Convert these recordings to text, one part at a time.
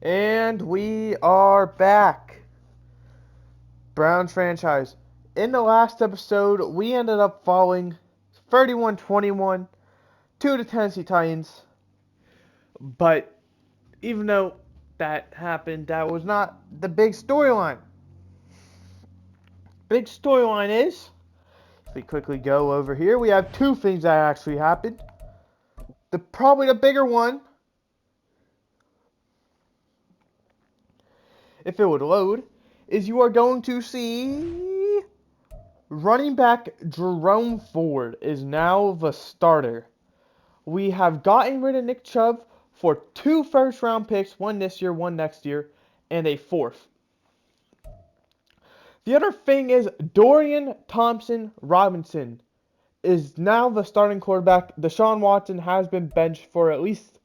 And we are back. Browns franchise. In the last episode, we ended up falling 31-21 to the Tennessee Titans. But even though that happened, that was not the big storyline. Big storyline is, if we quickly go over here, we have two things that actually happened. Probably the bigger one, if it would load, is you are going to see running back Jerome Ford is now the starter. We have gotten rid of Nick Chubb for 2 first-round picks, one this year, one next year, and a fourth. The other thing is Dorian Thompson-Robinson is now the starting quarterback. Deshaun Watson has been benched for at least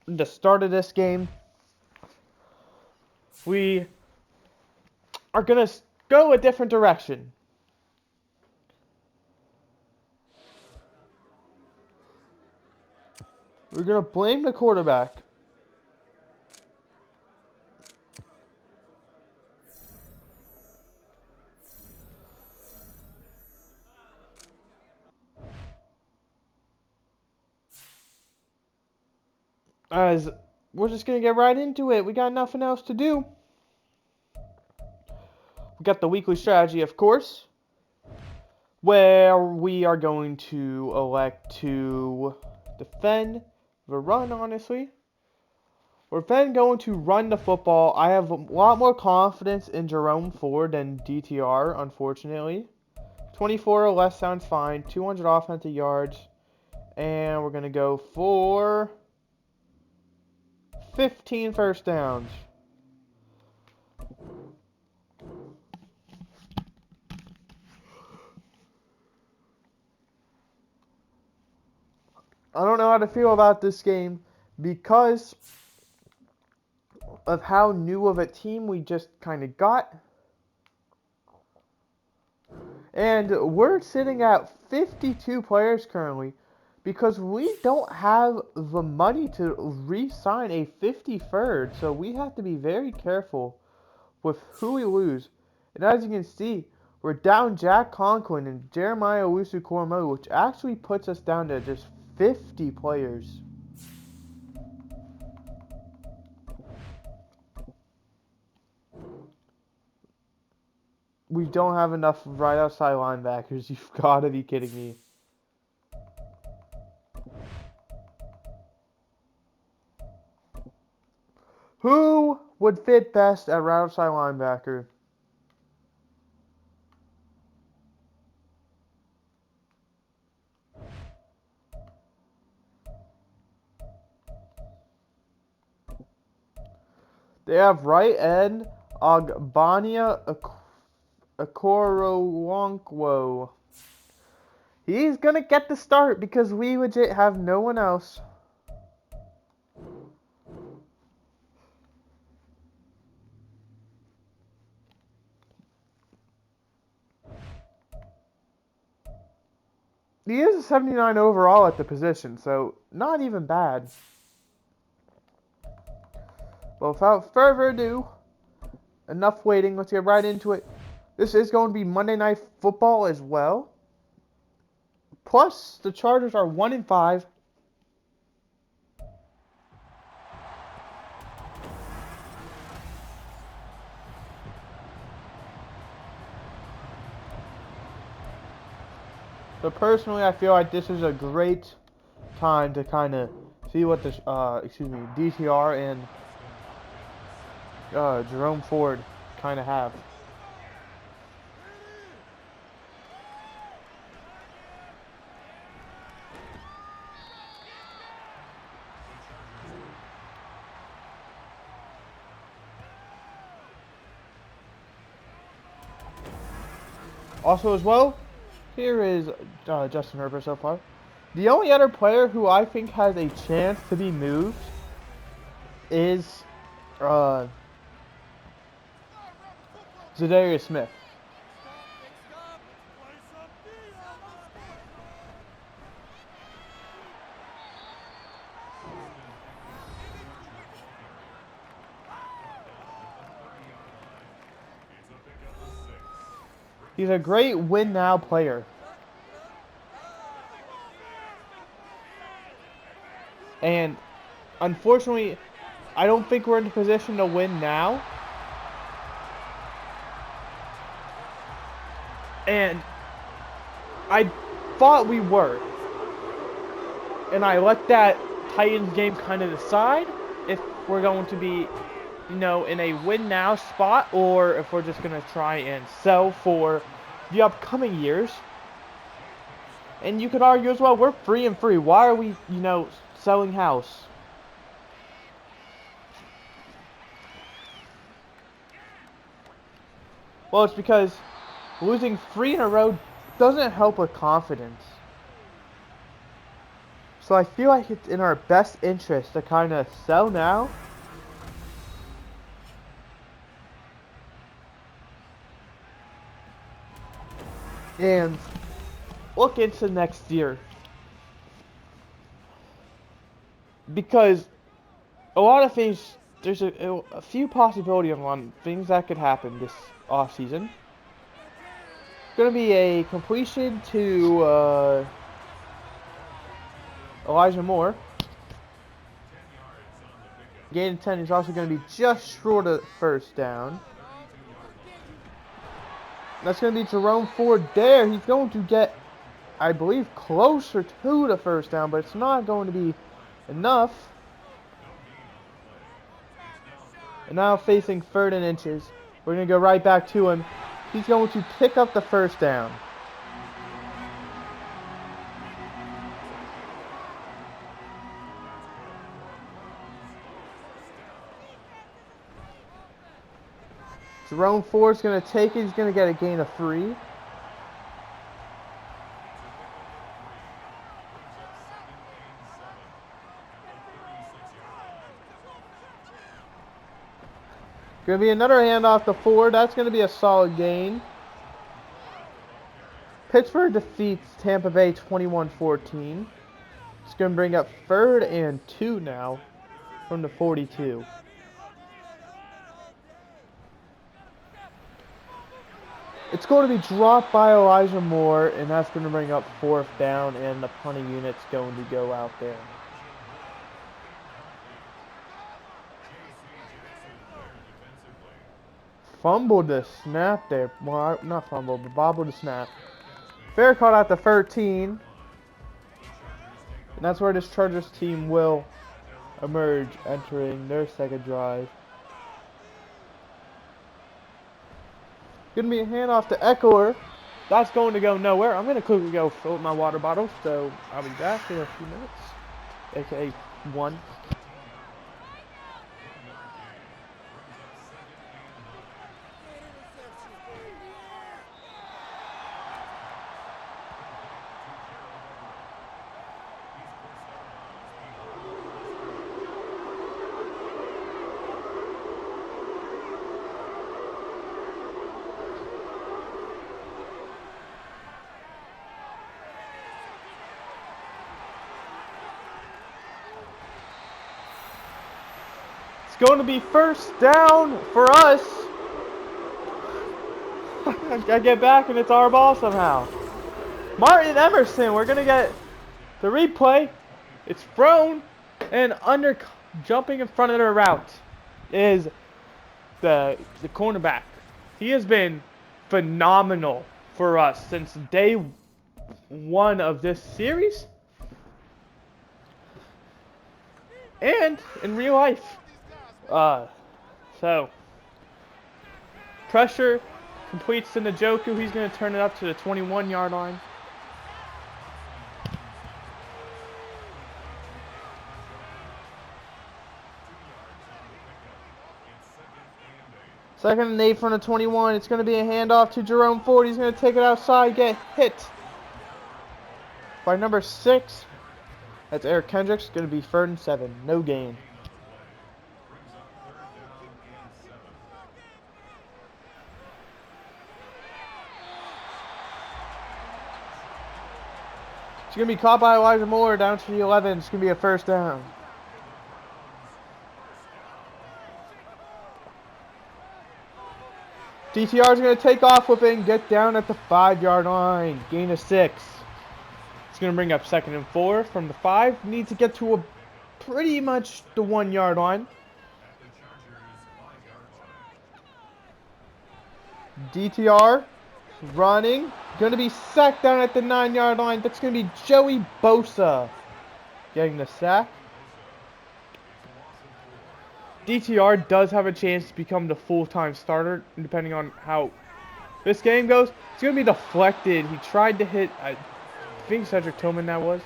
the start of this game. We are going to go a different direction. We're going to blame the quarterback. As we're just going to get right into it. We got nothing else to do. We got the weekly strategy, of course, where we are going to elect to defend the run, honestly. We're then going to run the football. I have a lot more confidence in Jerome Ford than DTR, unfortunately. 24 or less sounds fine. 200 offensive yards. And we're going to go for 15 first downs. I don't know how to feel about this game because of how new of a team we just kind of got. And we're sitting at 52 players currently because we don't have the money to re-sign a 53rd. So we have to be very careful with who we lose. And as you can see, we're down Jack Conklin and Jeremiah Owusu-Koramoah, which actually puts us down to just 50 players. We don't have enough right outside linebackers. You've got to be kidding me. Who would fit best at right outside linebacker? They have right end Ogbania Okoronkwo. He's going to get the start because we legit have no one else. He is a 79 overall at the position, so not even bad. Well, without further ado, enough waiting. Let's get right into it. This is going to be Monday Night Football as well. Plus, the Chargers are 1-5. So personally, I feel like this is a great time to kind of see what the DTR and Jerome Ford kind of have. Also, as well, here is Justin Herbert so far. The only other player who I think has a chance to be moved is Zadarius Smith. He's a great win-now player. And unfortunately, I don't think we're in a position to win now. And I thought we were. And I let that Titans game kind of decide if we're going to be, you know, in a win-now spot or if we're just going to try and sell for the upcoming years. And you could argue as well, we're free and free. Why are we, you know, selling house? Well, it's because losing 3 in a row doesn't help with confidence. So I feel like it's in our best interest to kind of sell now. And look into next year. Because a lot of things, there's a few possibilities on things that could happen this offseason. Going to be a completion to Elijah Moore. Gain of 10 is also going to be just short of first down. That's going to be Jerome Ford there. He's going to get, I believe, closer to the first down, but it's not going to be enough. And now facing 3rd and inches. We're going to go right back to him. He's going to pick up the first down. Jerome Ford's going to take it. He's going to get a gain of 3. Going to be another handoff to Ford. That's going to be a solid gain. Pittsburgh defeats Tampa Bay 21-14. It's going to bring up 3rd and 2 now from the 42. It's going to be dropped by Elijah Moore, and that's going to bring up 4th down, and the punting unit's going to go out there. Fumbled the snap there. Well, not fumbled, but bobbled the snap. Fair caught out the 13. And that's where this Chargers team will emerge, entering their second drive. Going to be a handoff to Eckler. That's going to go nowhere. I'm going to quickly go fill up my water bottle, so I'll be back in a few minutes. AKA 1. It's going to be first down for us. I get back and it's our ball somehow. Martin Emerson, we're going to get the replay. It's thrown and under jumping in front of the route is the cornerback. He has been phenomenal for us since day 1 of this series. And in real life. So pressure completes to Njoku. He's going to turn it up to the 21-yard line. Second and 8 from the 21. It's going to be a handoff to Jerome Ford. He's going to take it outside, get hit by number 6. That's Eric Kendricks. Going to be 3rd and 7. No gain. It's going to be caught by Elijah Moore down to the 11. It's going to be a first down. DTR is going to take off with it and get down at the 5-yard line. Gain of 6. It's going to bring up 2nd and 4 from the 5. Need to get to pretty much the 1-yard line. DTR running. Going to be sacked down at the 9-yard line. That's going to be Joey Bosa getting the sack. DTR does have a chance to become the full-time starter, depending on how this game goes. It's going to be deflected. He tried to hit, I think Cedric Tillman that was.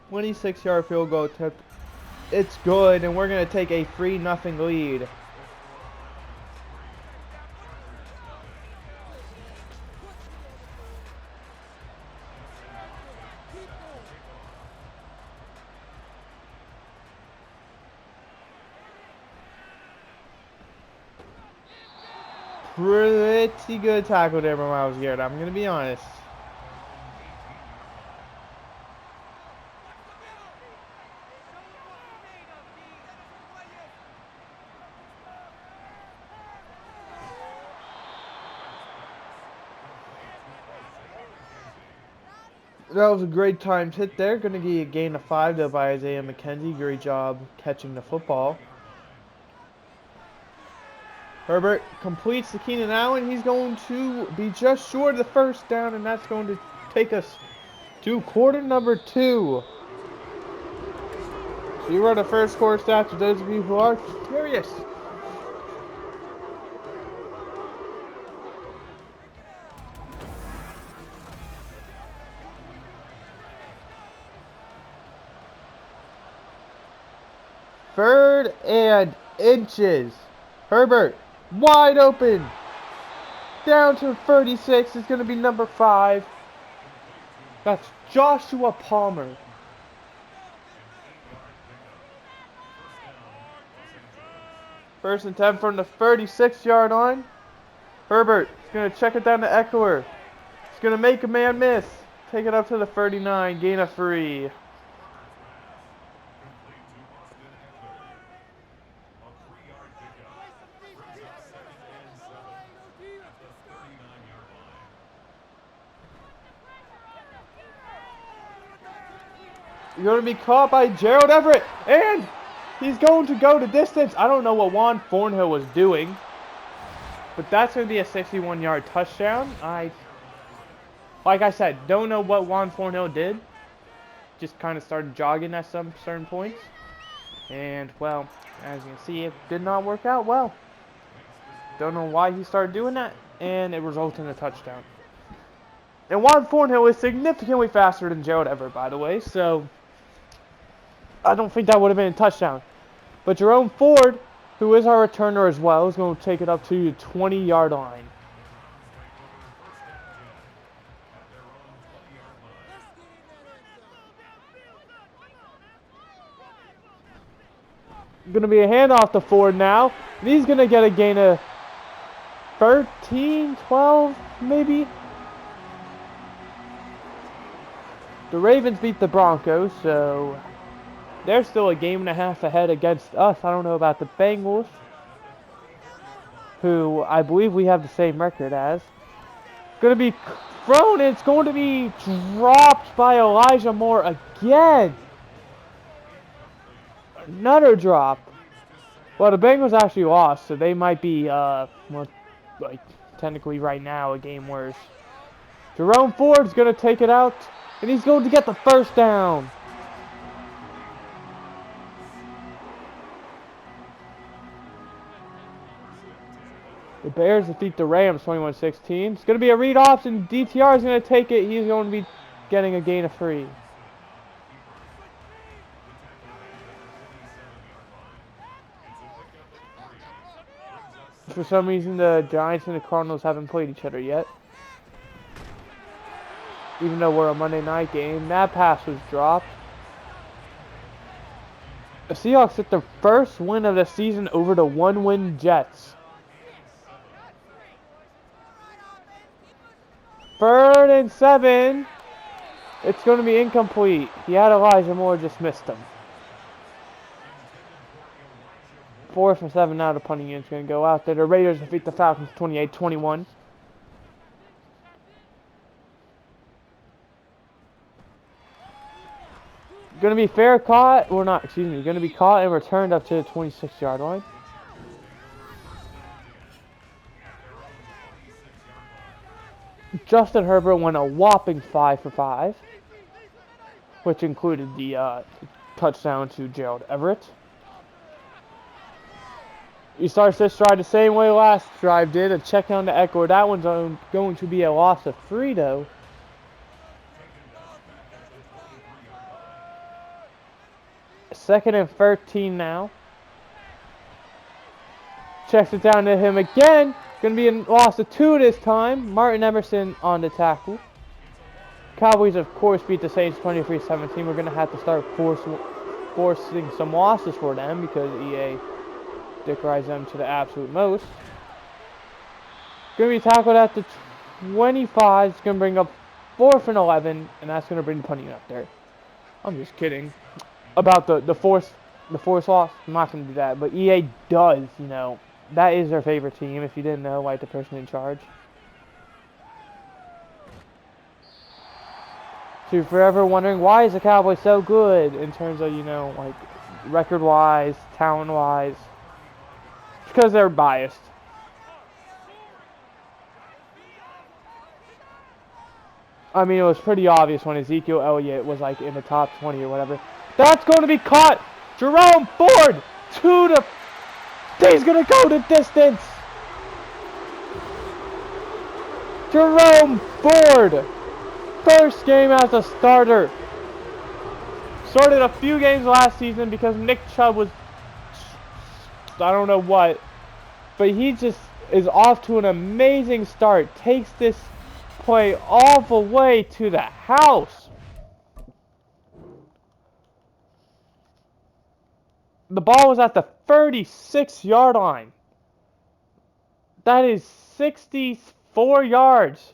26-yard field goal attempt. It's good, and we're going to take a 3-0 lead. Pretty good tackle there by Myles Garrett, I'm going to be honest. That was a great timed hit there. Going to be a gain of 5 though by Isaiah McKenzie. Great job catching the football. Herbert completes to Keenan Allen. He's going to be just short of the 1st down, and that's going to take us to quarter number 2. So you are the first quarter stats for those of you who are curious. Third and inches. Herbert wide open. Down to 36 is going to be number 5. That's Joshua Palmer. First and 10 from the 36-yard line. Herbert is going to check it down to Eckler. He's going to make a man miss. Take it up to the 39. Gain of 3. You're going to be caught by Gerald Everett, and he's going to go the distance. I don't know what Juan Thornhill was doing, but that's going to be a 61-yard touchdown. Like I said, don't know what Juan Thornhill did. Just kind of started jogging at some certain points. And, well, as you can see, it did not work out well. Don't know why he started doing that, and it resulted in a touchdown. And Juan Thornhill is significantly faster than Gerald Everett, by the way, so I don't think that would have been a touchdown. But Jerome Ford, who is our returner as well, is going to take it up to the 20-yard line. Going to be a handoff to Ford now. And he's going to get a gain of 13, 12, maybe. The Ravens beat the Broncos, so they're still a game and a half ahead against us. I don't know about the Bengals, who I believe we have the same record as. Going to be thrown. It's going to be dropped by Elijah Moore again. Another drop. Well, the Bengals actually lost, so they might be, well, like, technically right now a game worse. Jerome Ford's going to take it out, and he's going to get the 1st down. The Bears defeat the Rams 21-16. It's going to be a read option. DTR is going to take it. He's going to be getting a gain of 3. For some reason, the Giants and the Cardinals haven't played each other yet. Even though we're a Monday night game, that pass was dropped. The Seahawks get their first win of the season over the 1-win Jets. 3rd and 7. It's going to be incomplete. He had Elijah Moore, just missed him. 4 for 7 now. The punting unit's going to go out there. The Raiders defeat the Falcons 28-21. Going to be fair caught, or not, excuse me, going to be caught and returned up to the 26-yard line. Justin Herbert went a whopping 5 for 5, which included the touchdown to Gerald Everett. He starts this drive the same way last drive did, a check down to Eckler. That one's going to be a loss of 3, though. Second and 13 now. Checks it down to him again. Going to be a loss of 2 this time. Martin Emerson on the tackle. Cowboys, of course, beat the Saints 23-17. We're going to have to start forcing some losses for them because EA dickerides them to the absolute most. Going to be tackled at the 25. It's going to bring up 4th and 11, and that's going to bring the punting up there. I'm just kidding about the force loss. I'm not going to do that, but EA does, you know. That is their favorite team. If you didn't know, like the person in charge. So if you're ever wondering why is the Cowboys so good in terms of, you know, like record-wise, talent-wise, it's because they're biased. I mean, it was pretty obvious when Ezekiel Elliott was like in the top 20 or whatever. That's going to be caught. Jerome Ford to the... He's going to go the distance. Jerome Ford. First game as a starter. Started a few games last season because Nick Chubb was... I don't know what. But he just is off to an amazing start. Takes this play all the way to the house. The ball was at the 36-yard line. That is 64 yards.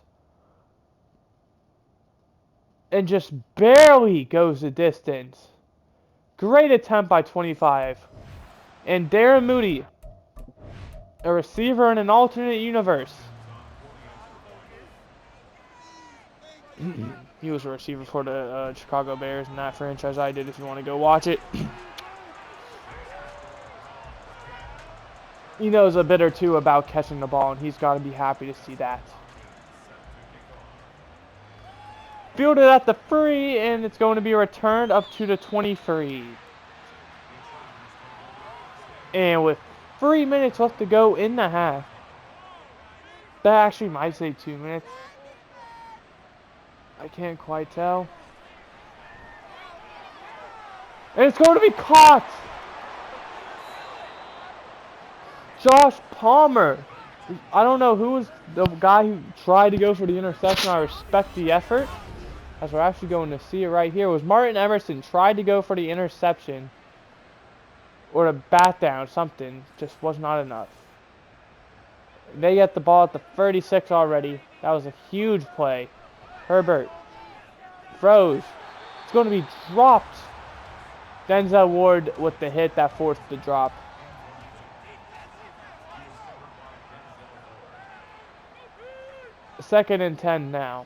And just barely goes the distance. Great attempt by 25. And Darren Mooney, a receiver in an alternate universe. He was a receiver for the Chicago Bears in that franchise. I did if you want to go watch it. He knows a bit or two about catching the ball, and he's got to be happy to see that. Fielded at the 3, and it's going to be returned up to the 23. And with 3 minutes left to go in the half. That actually might say 2 minutes. I can't quite tell. And it's going to be caught! Josh Palmer. I don't know who was the guy who tried to go for the interception. I respect the effort. As we're actually going to see it right here. It was Martin Emerson tried to go for the interception. Or a bat down, something. Just was not enough. They get the ball at the 36 already. That was a huge play. Herbert froze. It's going to be dropped. Denzel Ward with the hit that forced the drop. Second and 10 now.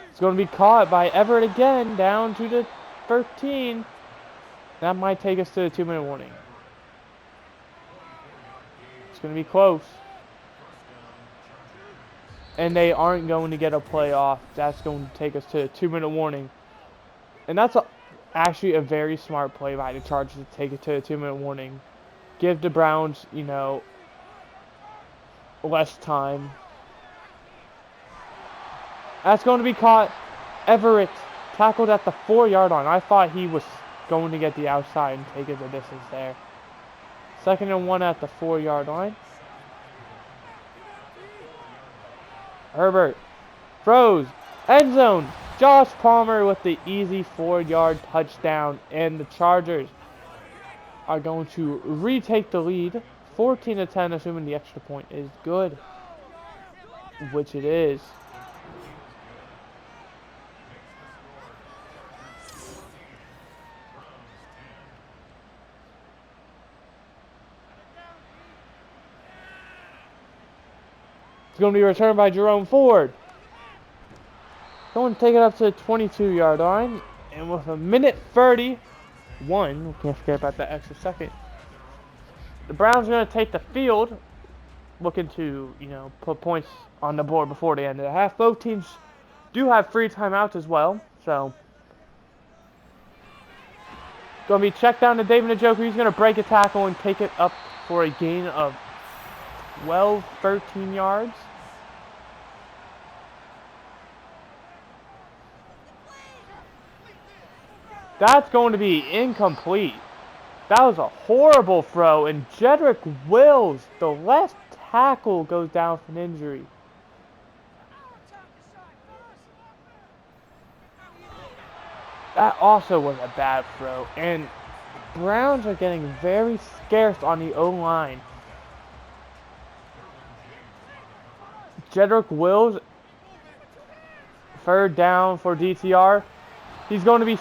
It's going to be caught by Everett again, down to the 13. That might take us to the 2-minute warning. It's going to be close. And they aren't going to get a play off. That's going to take us to a 2-minute warning. And that's actually a very smart play by the Chargers to take it to a 2-minute warning. Give the Browns, you know, less time. That's going to be caught. Everett tackled at the 4-yard line. I thought he was going to get the outside and take it the distance there. 2nd and 1 at the 4-yard line. Herbert throws. End zone. Josh Palmer with the easy 4-yard touchdown. And the Chargers are going to retake the lead. 14-10, assuming the extra point is good. Which it is. It's going to be returned by Jerome Ford. Going to take it up to the 22-yard line. And with a minute 31, we can't forget about that extra second. The Browns are going to take the field, looking to, put points on the board before the end of the half. Both teams do have free timeouts as well, so going to be checked down to David Njoku. He's going to break a tackle and take it up for a gain of 13 yards. That's going to be incomplete. That was a horrible throw, and Jedrick Wills, the left tackle, goes down for an injury. That also was a bad throw, and Browns are getting very scarce on the O-line. Jedrick Wills, third down for DTR. He's going to be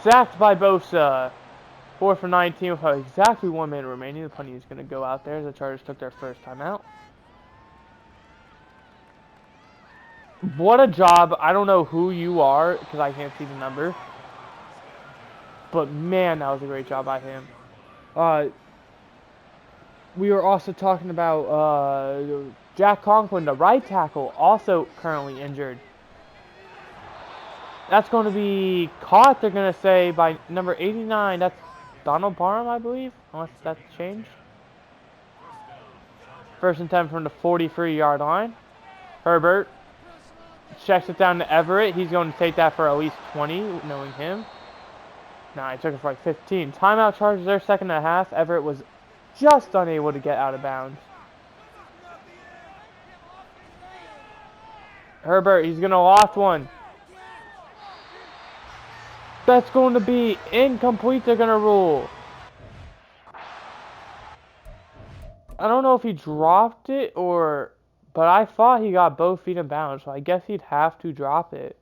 sacked by Bosa. 4th for 19 with exactly 1 minute remaining. The punty is going to go out there as the Chargers took their first time out. What a job. I don't know who you are because I can't see the number. But man, that was a great job by him. We were also talking about Jack Conklin, the right tackle, also currently injured. That's going to be caught, they're going to say, by number 89. That's Donald Parham, I believe, unless that's changed. 1st and 10 from the 43-yard line. Herbert checks it down to Everett. He's going to take that for at least 20, knowing him. Nah, he took it for like 15. Timeout Chargers their second and a half. Everett was just unable to get out of bounds. Herbert, he's going to loft one. That's going to be incomplete, they're going to rule. I don't know if he dropped it but I thought he got both feet in bounds, so I guess he'd have to drop it.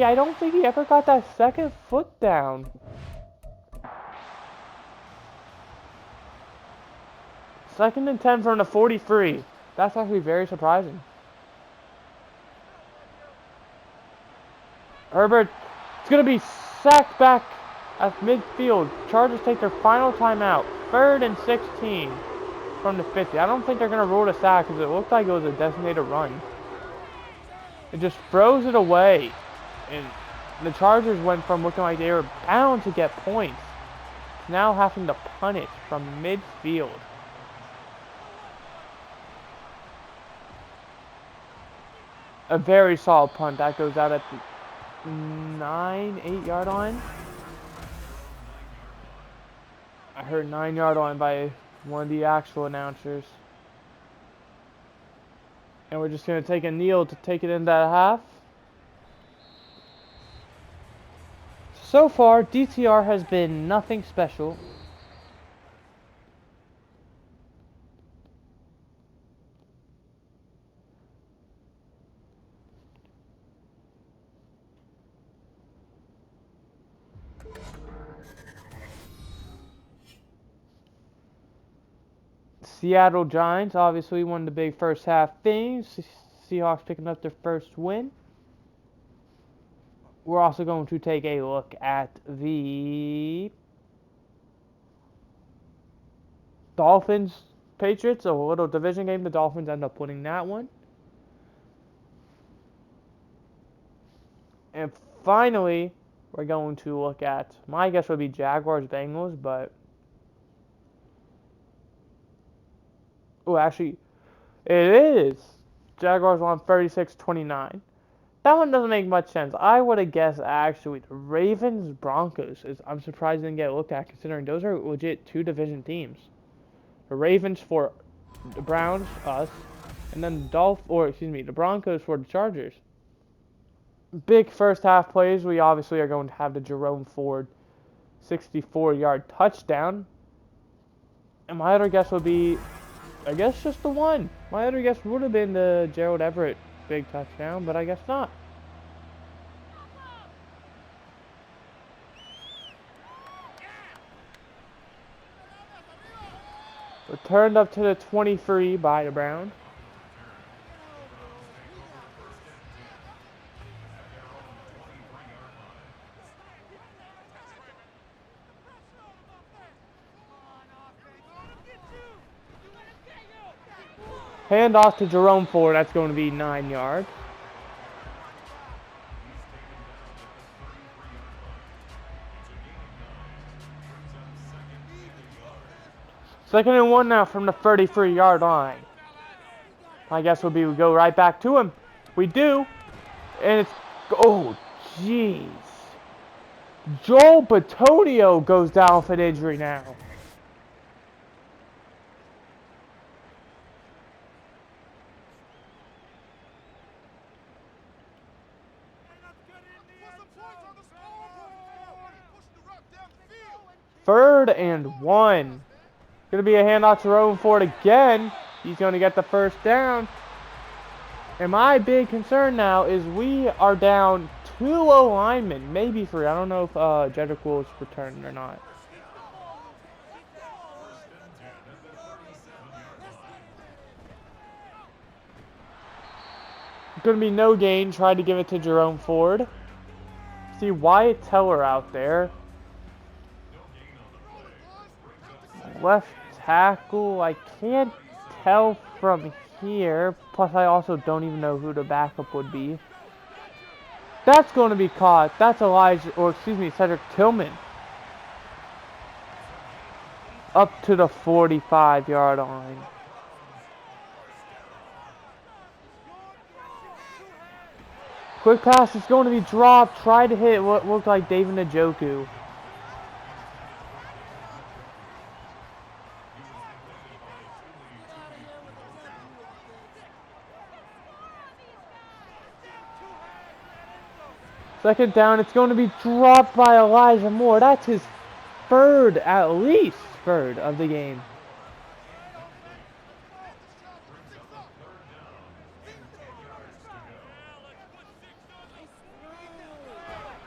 I don't think he ever got that second foot down. Second and 10 from the 43. That's actually very surprising. Herbert, it's going to be sacked back at midfield. Chargers take their final timeout. 3rd and 16 from the 50. I don't think they're going to rule the sack because it looked like it was a designated run. It just throws it away. And the Chargers went from looking like they were bound to get points to now having to punt it from midfield. A very solid punt. That goes out at the 8-yard line. I heard 9-yard line by one of the actual announcers. And we're just going to take a kneel to take it into that half. So far, DTR has been nothing special. Seattle Giants, obviously one of the big first half things. Seahawks picking up their first win. We're also going to take a look at the Dolphins Patriots, a little division game. The Dolphins end up winning that one. And finally, we're going to look at, my guess would be Jaguars Bengals, but oh, actually, it is. Jaguars won 36-29. That one doesn't make much sense. I would have guessed, actually, the Ravens-Broncos. I'm surprised they didn't get looked at, considering those are legit two division teams. The Ravens for the Browns, us, and then the Broncos for the Chargers. Big first half plays. We obviously are going to have the Jerome Ford 64-yard touchdown. And my other guess would be I guess just the one. My other guess would have been the Gerald Everett big touchdown, but I guess not. Returned up to the 23 by the Browns. Hand off to Jerome Ford. That's going to be 9 yards. Second and 1 now from the 33-yard line. My guess would be we go right back to him. We do. And it's... Oh, jeez. Joel Bitonio goes down for an injury now. Third and 1. Going to be a handoff to Jerome Ford again. He's going to get the first down. And my big concern now is we are down 2 O-linemen, maybe 3. I don't know if Jedrick Wills returned or not. Going to be no gain. Tried to give it to Jerome Ford. See Wyatt Teller out there. Left tackle. I can't tell from here. Plus, I also don't even know who the backup would be. That's going to be caught. That's Cedric Tillman. Up to the 45-yard line. Quick pass is going to be dropped. Tried to hit what looked like David Njoku. Second down, it's going to be dropped by Elijah Moore. That's his third, at least third of the game.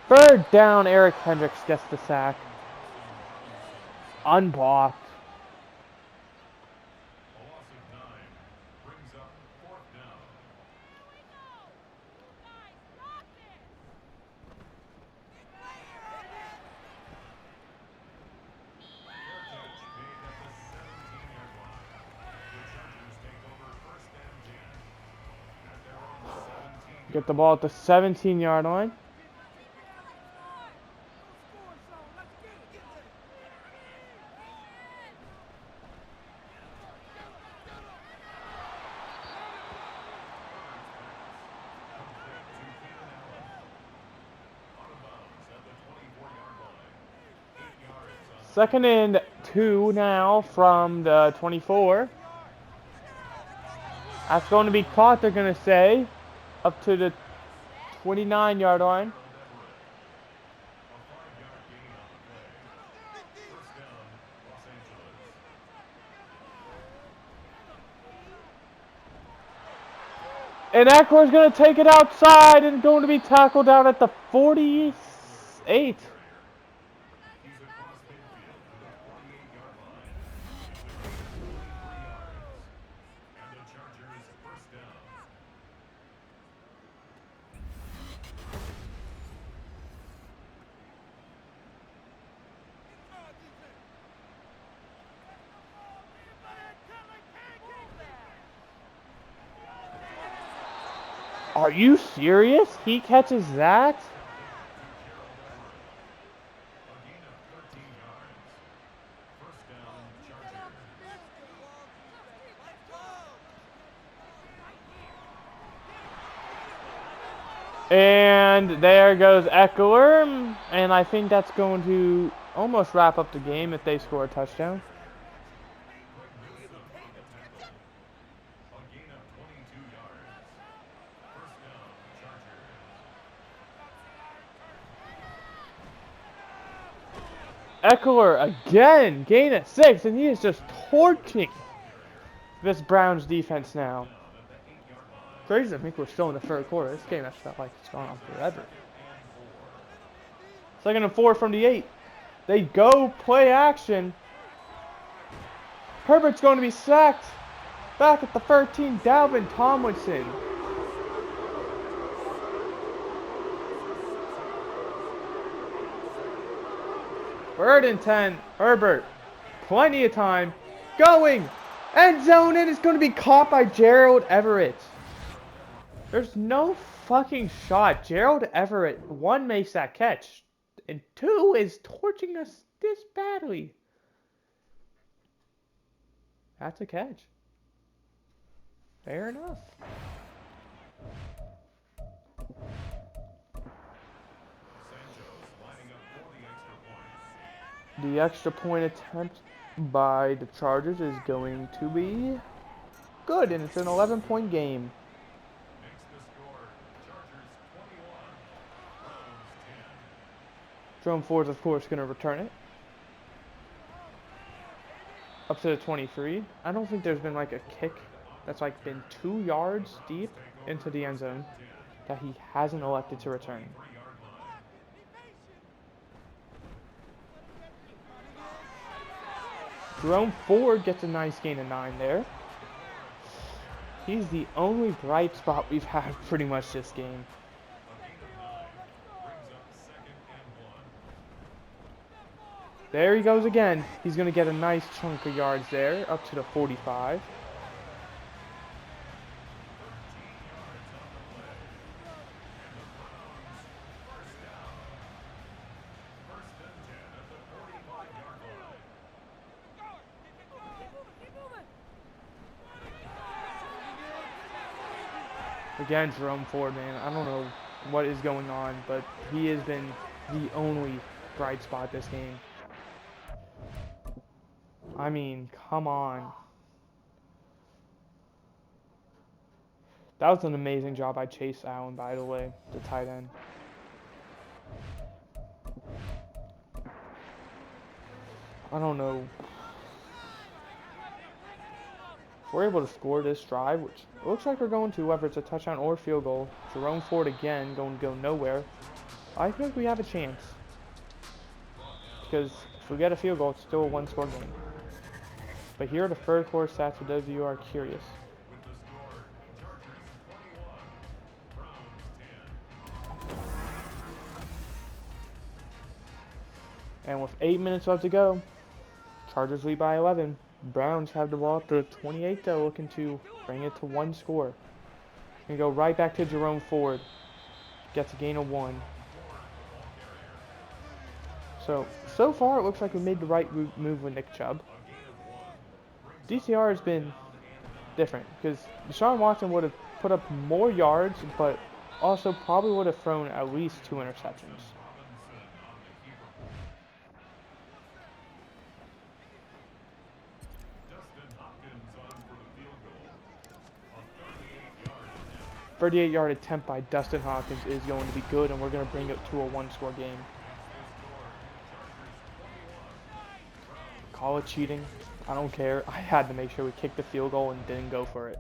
Third down, Eric Hendricks gets the sack. Unblocked. Get the ball at the 17-yard line. Second and 2 now from the 24. That's going to be caught, they're going to say. Up to the 29-yard line. And Eckler's going to take it outside and going to be tackled down at the 48. Are you serious? He catches that? And there goes Eckler. And I think that's going to almost wrap up the game if they score a touchdown. Eckler again, gain of 6, and he is just torching this Browns defense now. Crazy to think we're still in the third quarter. This game has felt like it's gone on forever. 2nd and 4 from the 8. They go play action. Herbert's going to be sacked. Back at the 13, Dalvin Tomlinson. Third and 10. Herbert. Plenty of time. Going. End zone. It is going to be caught by Gerald Everett. There's no fucking shot. Gerald Everett, 1, makes that catch. And 2 is torching us this badly. That's a catch. Fair enough. The extra point attempt by the Chargers is going to be good, and it's an 11-point game. Jerome Ford's, of course, going to return it. Up to the 23. I don't think there's been like a kick that's like been 2 yards deep into the end zone that he hasn't elected to return. Jerome Ford gets a nice gain of 9 there. He's the only bright spot we've had pretty much this game. There he goes again. He's going to get a nice chunk of yards there, up to the 45. Again, Jerome Ford, man, I don't know what is going on, but he has been the only bright spot this game. I mean, come on. That was an amazing job by Chase Allen, by the way, the tight end. I don't know. If we're able to score this drive, which it looks like we're going to, whether it's a touchdown or field goal, Jerome Ford again going to go nowhere. I think we have a chance. Because if we get a field goal, it's still a 1-score game. But here are the third quarter stats for those of you who are curious. And with 8 minutes left to go, Chargers lead by 11. Browns have the ball at the 28 though, looking to bring it to 1 score. Gonna go right back to Jerome Ford. Gets a gain of 1. So far it looks like we made the right move with Nick Chubb. DCR has been different because Deshaun Watson would have put up more yards, but also probably would have thrown at least 2 interceptions. A 38-yard attempt by Dustin Hopkins is going to be good, and we're going to bring it to a 1-score game. Call it cheating. I don't care. I had to make sure we kicked the field goal and didn't go for it.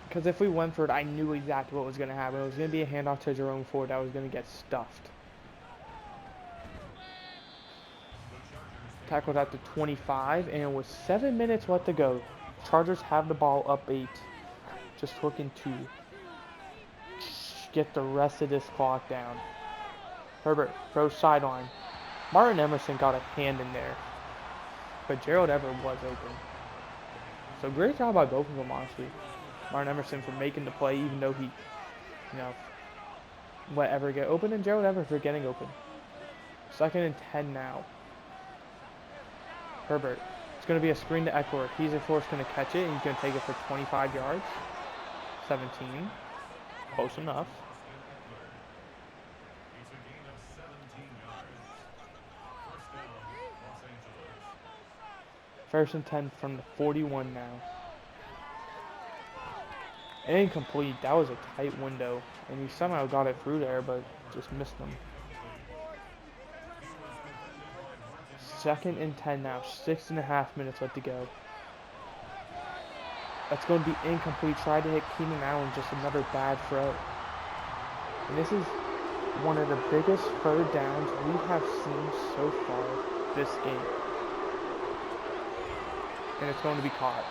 Because if we went for it, I knew exactly what was going to happen. It was going to be a handoff to Jerome Ford that was going to get stuffed. Tackled at the 25, and with 7 minutes left to go, Chargers have the ball up 8. Just looking to get the rest of this clock down. Herbert throws sideline. Martin Emerson got a hand in there, but Gerald Everett was open. So great job by both of them, honestly. Martin Emerson for making the play, even though he, let Everett get open, and Gerald Everett for getting open. 2nd and 10 now. Herbert. It's going to be a screen to Eckler. He's, of course, going to catch it, and he's going to take it for 25 yards. 17. Close enough. First and 10 from the 41 now. Incomplete. That was a tight window, and he somehow got it through there, but just missed them. 2nd and 10 now. 6.5 minutes left to go. That's going to be incomplete. Tried to hit Keenan Allen. Just another bad throw. And this is one of the biggest third downs we have seen so far this game. And it's going to be caught.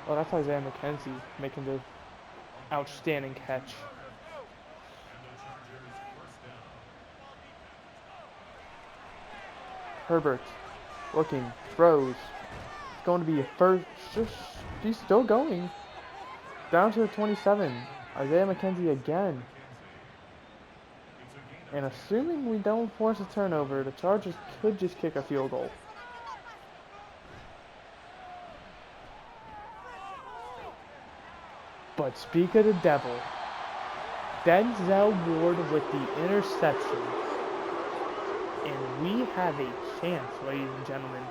Oh, that's Isaiah McKenzie making the outstanding catch. Herbert looking, throws. It's going to be a first. He's still going. Down to the 27. Isaiah McKenzie again. And assuming we don't force a turnover, the Chargers could just kick a field goal. But speak of the devil, Denzel Ward with the interception. And we have a chance, ladies and gentlemen.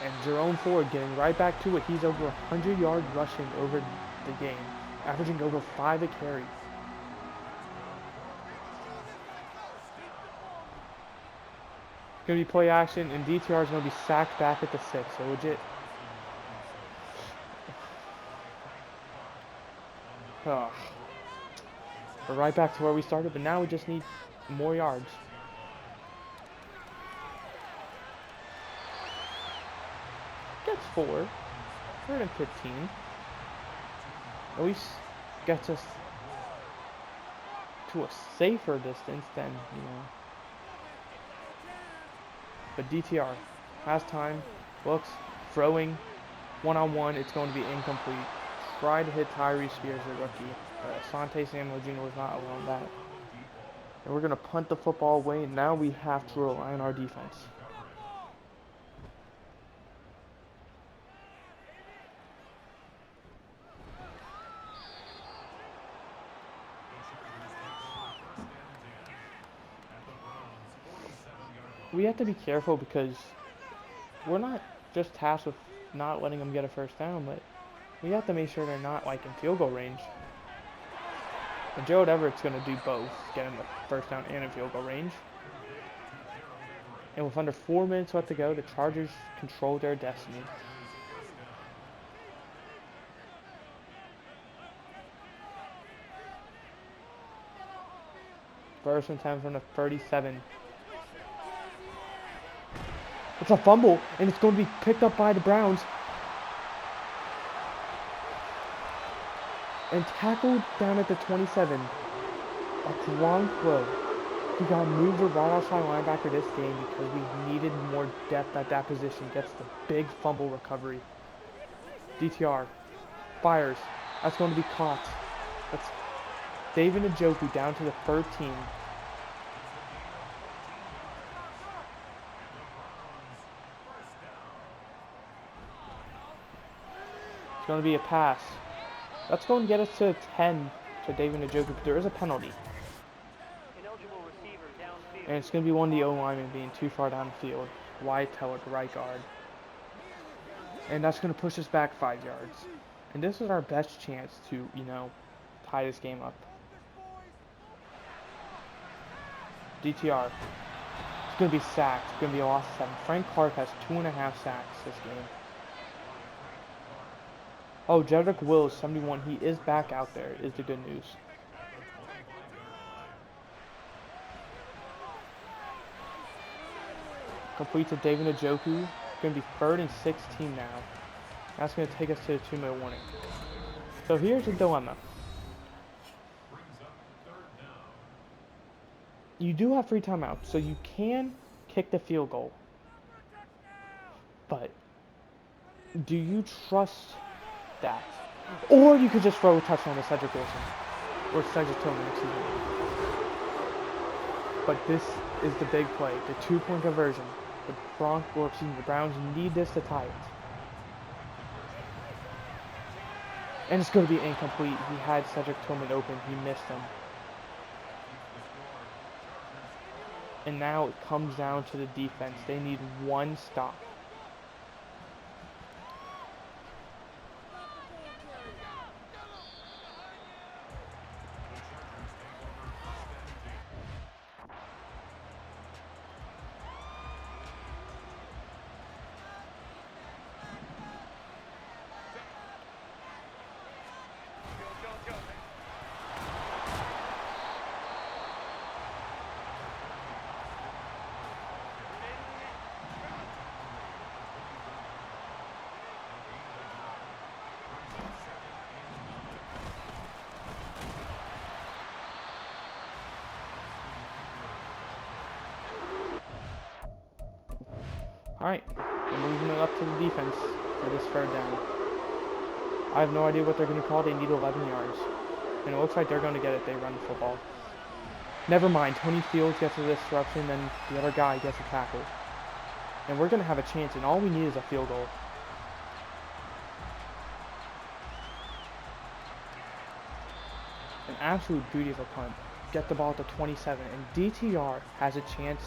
And Jerome Ford getting right back to it. He's over 100 yards rushing over the game, averaging over 5 a carry. Going to be play action, and DTR is going to be sacked back at the 6. So legit. Oh. We're right back to where we started, but now we just need more yards. Gets 4. 3rd and 15. At least gets us to a safer distance than, you know. But DTR has time, looks, throwing, one-on-one, it's going to be incomplete. Tried to hit Tyree Spears, the rookie. Asante Samuel Jr. was not alone that. And we're going to punt the football away, and now we have to rely on our defense. We have to be careful because we're not just tasked with not letting them get a first down, but we have to make sure they're not like in field goal range. And Gerald Everett's going to do both, getting the first down and in field goal range. And with under 4 minutes left to go, the Chargers control their destiny. First and 10 from the 37. It's a fumble, and it's going to be picked up by the Browns. And tackled down at the 27. A Gronk throw. He got moved to right outside linebacker this game because we needed more depth at that position. Gets the big fumble recovery. DTR fires. That's going to be caught. That's David Njoku down to the 13. It's going to be a pass. That's going to get us to 10 to David Njoku, but there is a penalty. And it's going to be one of the O-linemen being too far down the field. Whitetail at the right guard. And that's going to push us back 5 yards. And this is our best chance to, you know, tie this game up. DTR. It's going to be sacked. It's going to be a loss of 7. Frank Clark has 2.5 sacks this game. Oh, Jedrick Wills, 71. He is back out there, is the good news. Complete to David Njoku. It's going to be 3rd and 16 now. That's going to take us to a 2-minute warning. So here's the dilemma. You do have free timeouts, so you can kick the field goal. But do you trust that? Or you could just throw a touchdown to Cedric Wilson. Or Cedric Tillman, excuse me. But this is the big play. The 2-point conversion. The Browns need this to tie it. And it's going to be incomplete. He had Cedric Tillman open. He missed him. And now it comes down to the defense. They need one stop. Alright, we're moving it up to the defense for this third down. I have no idea what they're going to call. They need 11 yards. And it looks like they're going to get it. They run the football. Never mind. Tony Fields gets a disruption, then the other guy gets a tackle. And we're going to have a chance, and all we need is a field goal. An absolute beauty of a punt. Get the ball at the 27, and DTR has a chance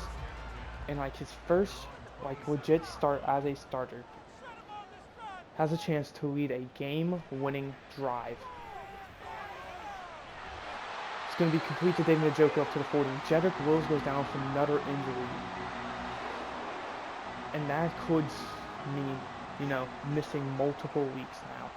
in like his first like legit start as a starter. Has a chance to lead a game-winning drive. It's going to be complete to David Njoku up to the 40. Jedrick Wills goes down from another injury. And that could mean, you know, missing multiple weeks now.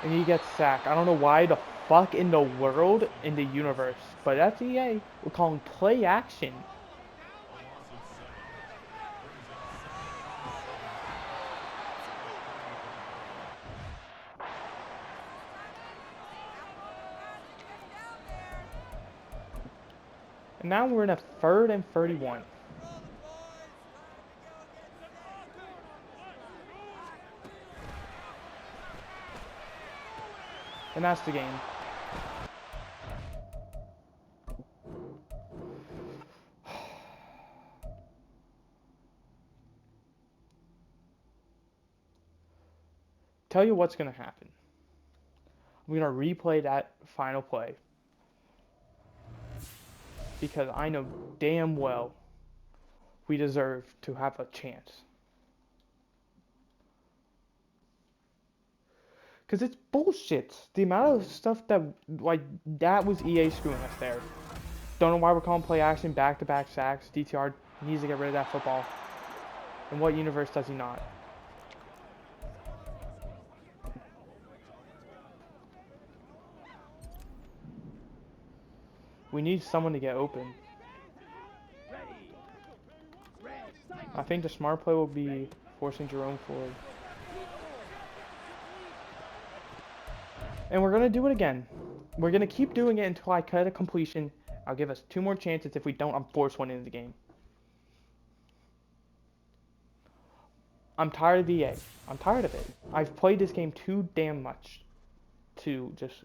And he gets sacked. I don't know why the fuck in the world, in the universe, but that's EA. We're calling play action. And now we're in a 3rd and 31. And that's the game. Tell you what's going to happen. I'm going to replay that final play. Because I know damn well we deserve to have a chance. Because it's bullshit. The amount of stuff that, like, that was EA screwing us there. Don't know why we're calling play action, back-to-back sacks. DTR needs to get rid of that football. In what universe does he not? We need someone to get open. I think the smart play will be forcing Jerome forward. And we're going to do it again. We're going to keep doing it until I cut a completion. I'll give us 2 more chances. If we don't, I'm force one into the game. I'm tired of EA. I'm tired of it. I've played this game too damn much to just,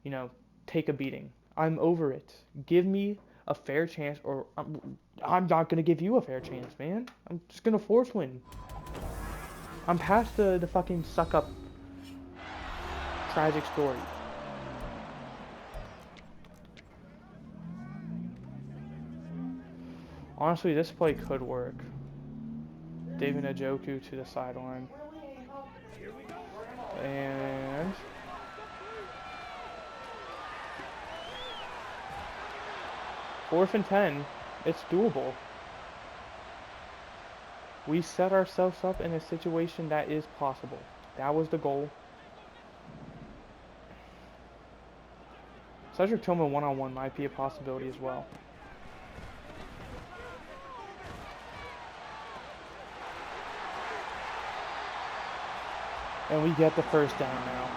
you know, take a beating. I'm over it. Give me a fair chance, or I'm not going to give you a fair chance, man. I'm just going to force win. I'm past the fucking suck-up tragic story. Honestly, this play could work. David Njoku to the sideline. And... Fourth and 10. It's doable. We set ourselves up in a situation that is possible. That was the goal. Cedric Tillman one-on-one might be a possibility as well. And we get the first down now.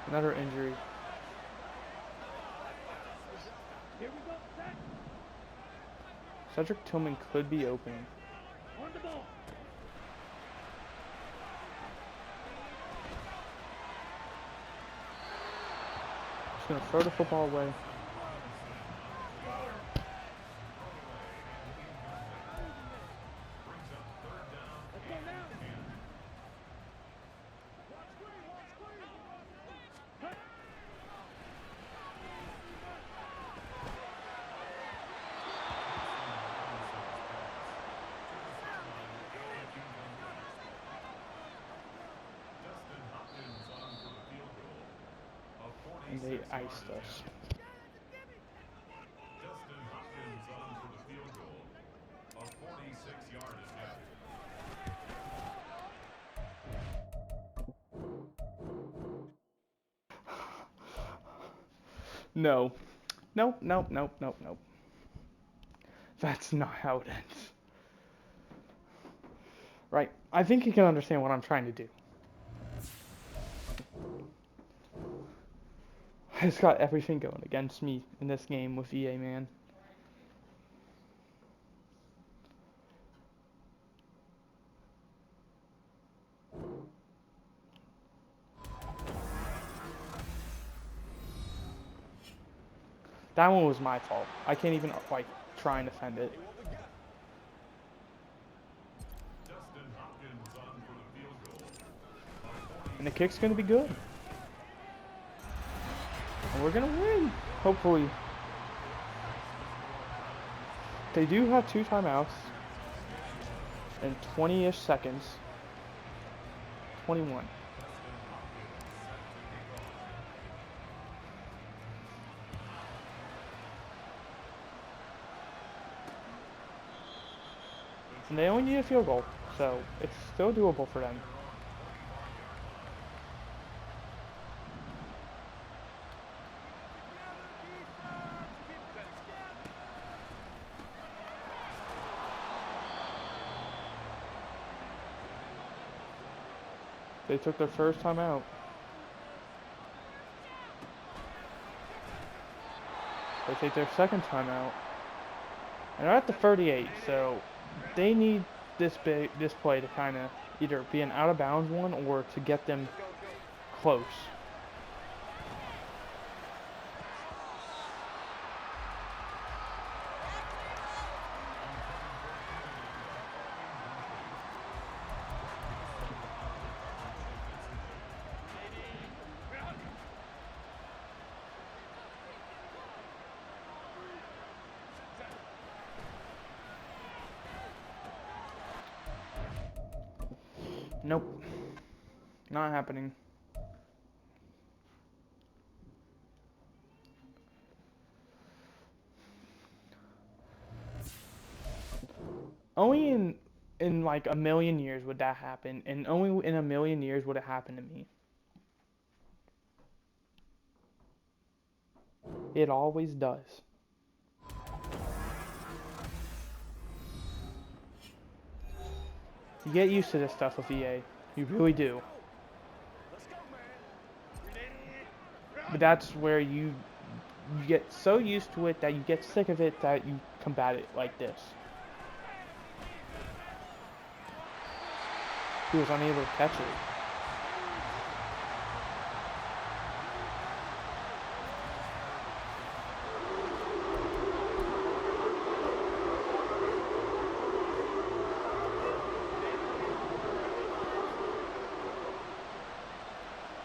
Another injury. Cedric Tillman could be open. Just gonna throw the football away. And they iced us. No. Nope, nope, nope, nope, nope. That's not how it ends. Right. I think you can understand what I'm trying to do. I just got everything going against me in this game with EA, man. That one was my fault. I can't even, like, try and defend it. And the kick's going to be good. And we're going to win, hopefully. They do have 2 timeouts in 20-ish seconds. 21. And they only need a field goal, so it's still doable for them. They took their first time out. They take their second time out. And they're at the 38, so they need this play to kind of either be an out of bounds one or to get them close. Nope. Not happening. Only in like a million years would that happen, and only in a million years would it happen to me. It always does. You get used to this stuff with EA. You really do. But that's where you get so used to it that you get sick of it that you combat it like this. He was unable to catch it.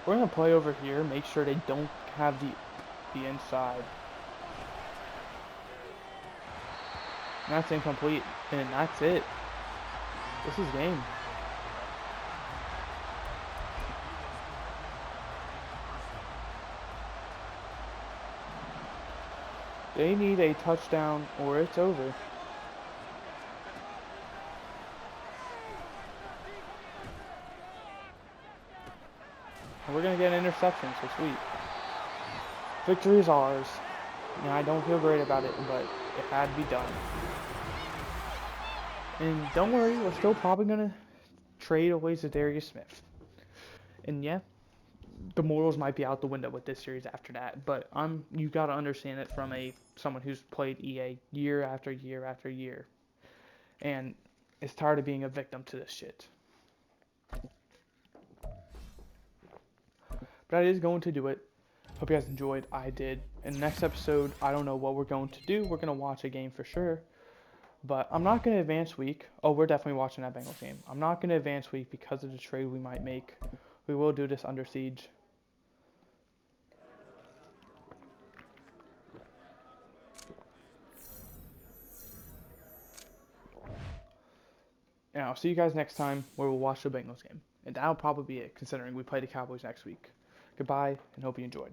We're going to play over here, make sure they don't have the inside. And that's incomplete, and that's it. This is game. They need a touchdown or it's over. And we're going to get an interception, so sweet. Victory is ours. And I don't feel great about it, but it had to be done. And don't worry, we're still probably going to trade away Zadarius Smith. And yeah, the morals might be out the window with this series after that, but you got to understand it from someone who's played EA year after year after year, and is tired of being a victim to this shit. But that is going to do it. Hope you guys enjoyed. I did. In the next episode, I don't know what we're going to do. We're going to watch a game for sure, but I'm not going to advance week. Oh, we're definitely watching that Bengals game. I'm not going to advance week because of the trade we might make. We will do this under siege. And I'll see you guys next time where we'll watch the Bengals game. And that'll probably be it, considering we play the Cowboys next week. Goodbye, and hope you enjoyed.